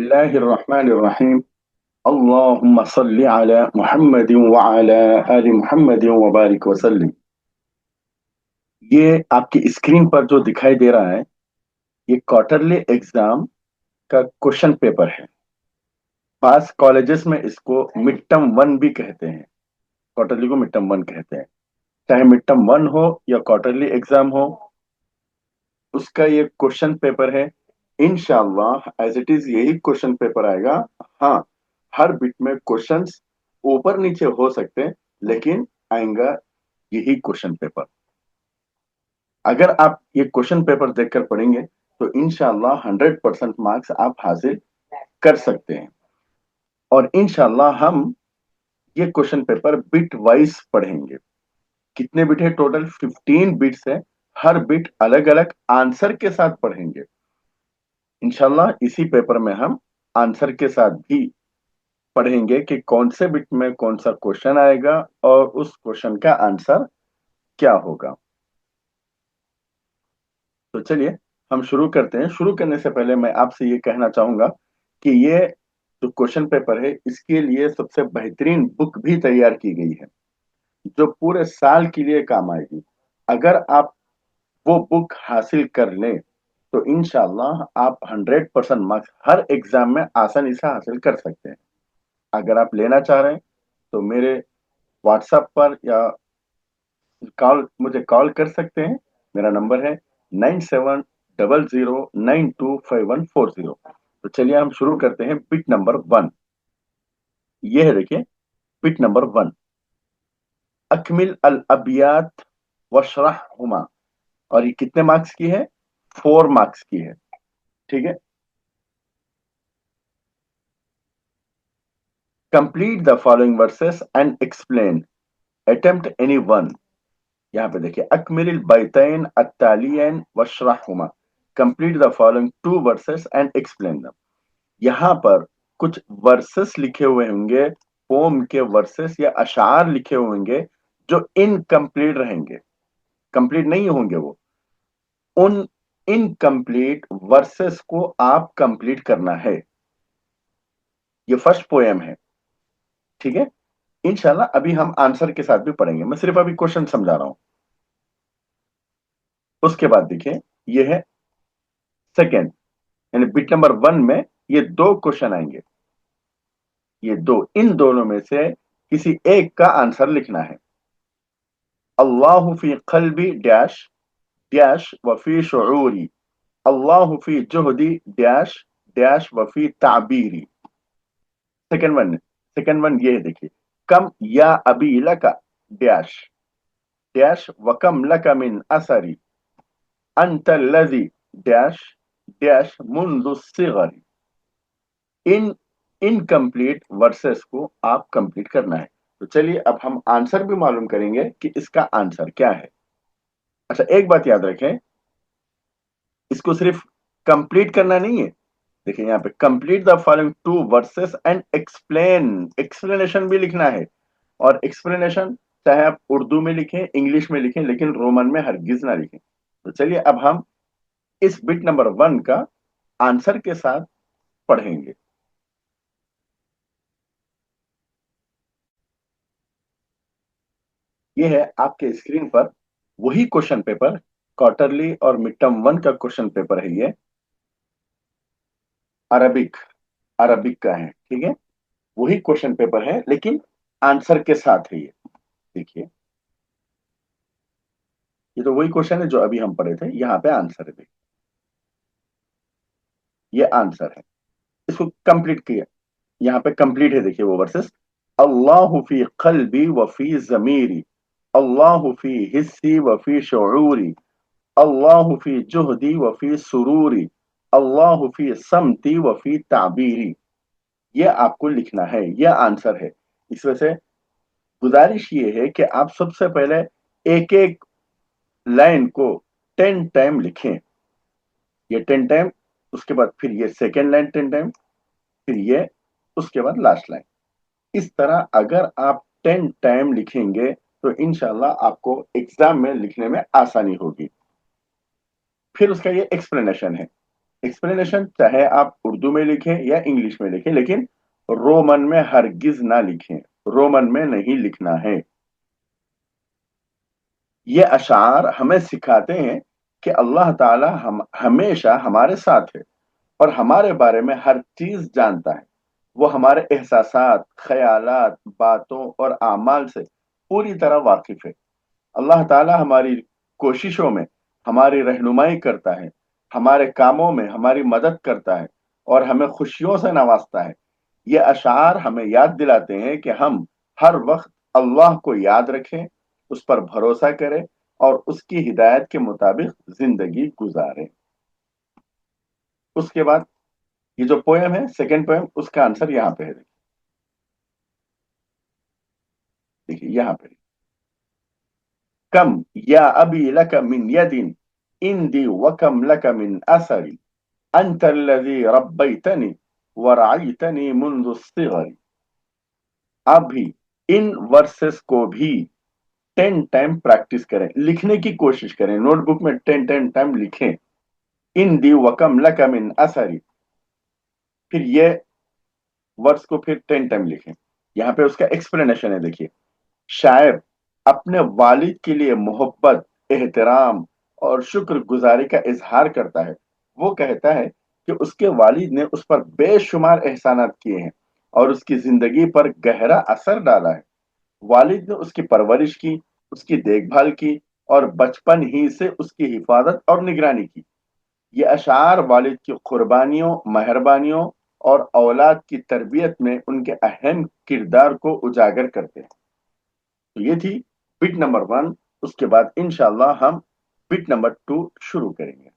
बिस्मिल्लाहिर्रहमानिर्रहीम। अल्लाहुम्मा सल्लि अला मुहम्मदिन व अला आलि मुहम्मदिन व बारिक वसल्लिम। ये आपकी स्क्रीन पर जो दिखाई दे रहा है, ये क्वार्टरली एग्जाम का क्वेश्चन पेपर है। पास कॉलेजेस में इसको मिड टर्म वन भी कहते हैं। क्वार्टरली को मिड टर्म वन कहते हैं। चाहे मिड टर्म वन हो या क्वार्टरली एग्जाम हो, उसका ये क्वेश्चन पेपर है। इंशाल्लाह एज इट इज यही क्वेश्चन पेपर आएगा। हाँ, हर बिट में क्वेश्चंस ऊपर नीचे हो सकते हैं, लेकिन आएगा यही क्वेश्चन पेपर। अगर आप ये क्वेश्चन पेपर देखकर पढ़ेंगे तो इंशाल्लाह 100% मार्क्स आप हासिल कर सकते हैं। और इंशाल्लाह हम ये क्वेश्चन पेपर बिट वाइज पढ़ेंगे। कितने बिट है? टोटल 15 बिट्स है। हर बिट अलग अलग आंसर के साथ पढ़ेंगे। इंशाल्लाह इसी पेपर में हम आंसर के साथ भी पढ़ेंगे कि कौन से बिट में कौन सा क्वेश्चन आएगा और उस क्वेश्चन का आंसर क्या होगा। तो चलिए हम शुरू करते हैं। शुरू करने से पहले मैं आपसे ये कहना चाहूंगा कि ये जो क्वेश्चन पेपर है, इसके लिए सबसे बेहतरीन बुक भी तैयार की गई है, जो पूरे साल के लिए काम आएगी। अगर आप वो बुक हासिल कर लें तो इंशाल्लाह आप 100% मार्क्स हर एग्जाम में आसानी से हासिल कर सकते हैं। अगर आप लेना चाह रहे हैं तो मेरे व्हाट्सएप पर या मुझे कॉल कर सकते हैं। मेरा नंबर है 9700925140। तो चलिए हम शुरू करते हैं। बिट नंबर वन ये है, देखिए बिट नंबर वन। अकमिल अल अबियात वशरहुमा। और ये कितने मार्क्स की है? 4 मार्क्स की है। ठीक है। Complete the following verses and explain, attempt any one. यहाँ पे देखिए अकमिल बैतैन अत्तालियन वशरहुमा, complete the following two verses and explain them. यहाँ पर कुछ वर्सेस लिखे हुए होंगे, पोम के वर्सेस या अशार लिखे हुए होंगे जो इनकम्प्लीट रहेंगे, कंप्लीट नहीं होंगे। वो उन इनकम्प्लीट वर्सेस को आप कंप्लीट करना है। ये फर्स्ट पोएम है। ठीक है। इंशाल्लाह अभी हम आंसर के साथ भी पढ़ेंगे। मैं सिर्फ अभी क्वेश्चन समझा रहा हूं। उसके बाद देखिए ये है सेकेंड, यानी बिट नंबर वन में ये दो क्वेश्चन आएंगे। ये दो, इन दोनों में से किसी एक का आंसर लिखना है। अल्लाहु फी क़ल्बी डैश डैश वफी शुऊरी, अल्लाहु फी जुहदी डैश डैश वफी ताबीरी। सेकंड वन ये है, देखिए कम या अबी लका डैश डैश वकम लका मिन असरी, अंतल्लज़ी डैश डैश मुंदु सिगरी। इन इनकम्प्लीट वर्सेस को आप कंप्लीट करना है। तो चलिए अब हम आंसर भी मालूम करेंगे कि इसका आंसर क्या है। अच्छा, एक बात याद रखें, इसको सिर्फ कंप्लीट करना नहीं है। देखिए यहाँ पे complete the following two verses and explain, explanation भी लिखना है। और एक्सप्लेनेशन चाहे आप उर्दू में लिखें, इंग्लिश में लिखें, लेकिन रोमन में हरगिज ना लिखें। तो चलिए अब हम इस बिट नंबर वन का आंसर के साथ पढ़ेंगे। ये है आपके स्क्रीन पर वही क्वेश्चन पेपर, क्वार्टरली और मिड टर्म वन का क्वेश्चन पेपर है। ये अरबिक अरबिक का है। ठीक है। वही क्वेश्चन पेपर है लेकिन आंसर के साथ है ये। देखिए ये तो वही क्वेश्चन है जो अभी हम पढ़े थे। यहाँ पे आंसर है, देखिए ये आंसर है। इसको कंप्लीट किया, यहाँ पे कंप्लीट है। देखिए वो वर्सेस, अल्लाहु फी क़ल्बी व फी ज़मीरी, अल्लाहु फी हिस्सी व फी शऊरी, अल्लाहु फी जुहदी व फी सुरूरी, अल्लाहु फी समती व फी ताबीरी। ये आपको लिखना है, ये आंसर है। इस वजह से गुजारिश ये है कि आप सबसे पहले एक एक लाइन को 10 टाइम लिखें। ये 10 टाइम, उसके बाद फिर ये सेकेंड लाइन 10 टाइम, फिर ये, उसके बाद लास्ट लाइन। इस तरह अगर आप 10 टाइम लिखेंगे तो इंशाल्लाह आपको एग्जाम में लिखने में आसानी होगी। फिर उसका ये एक्सप्लेनेशन है। एक्सप्लेनेशन चाहे आप उर्दू में लिखें या इंग्लिश में लिखें, लेकिन रोमन में हरगिज ना लिखें, रोमन में नहीं लिखना है। ये अशार हमें सिखाते हैं कि अल्लाह ताला हम हमेशा हमारे साथ है और हमारे बारे में हर चीज जानता है। वो हमारे एहसासात, ख्यालात, बातों और आमाल से पूरी तरह वाकिफ है। अल्लाह ताला हमारी कोशिशों में हमारी रहनुमाई करता है, हमारे कामों में हमारी मदद करता है और हमें खुशियों से नवाजता है। ये अशार हमें याद दिलाते हैं कि हम हर वक्त अल्लाह को याद रखें, उस पर भरोसा करें और उसकी हिदायत के मुताबिक जिंदगी गुजारें। उसके बाद ये जो पोयम है, सेकंड पोयम, उसका आंसर यहाँ पे है। देखिए यहाँ पे, कम या अबी लक मिन यदिन इंदी वकम लक मिन असरी अंत الذي रब्बैतनी वरअयतनी मुंज़ الصغर। आप भी इन वर्सेस को भी 10 टाइम प्रैक्टिस करें, लिखने की कोशिश करें, नोटबुक में 10 टाइम लिखें। इन दी वकम लका मिन असरी, फिर ये वर्ड्स को फिर 10 टाइम लिखें। यहाँ पे उसका एक्सप्लेनेशन है, देखिए। शायर अपने वालिद के लिए मोहब्बत, एहतराम और शुक्रगुजारी का इजहार करता है। वो कहता है कि उसके वालिद ने उस पर बेशुमार एहसानात किए हैं और उसकी जिंदगी पर गहरा असर डाला है। वालिद ने उसकी परवरिश की, उसकी देखभाल की और बचपन ही से उसकी हिफाजत और निगरानी की। ये अशार वालिद की कुर्बानियों, मेहरबानियों और औलाद की तरबियत में उनके अहम किरदार को उजागर करते हैं। तो ये थी बिट नंबर 1। उसके बाद इंशाल्लाह हम बिट नंबर 2 शुरू करेंगे।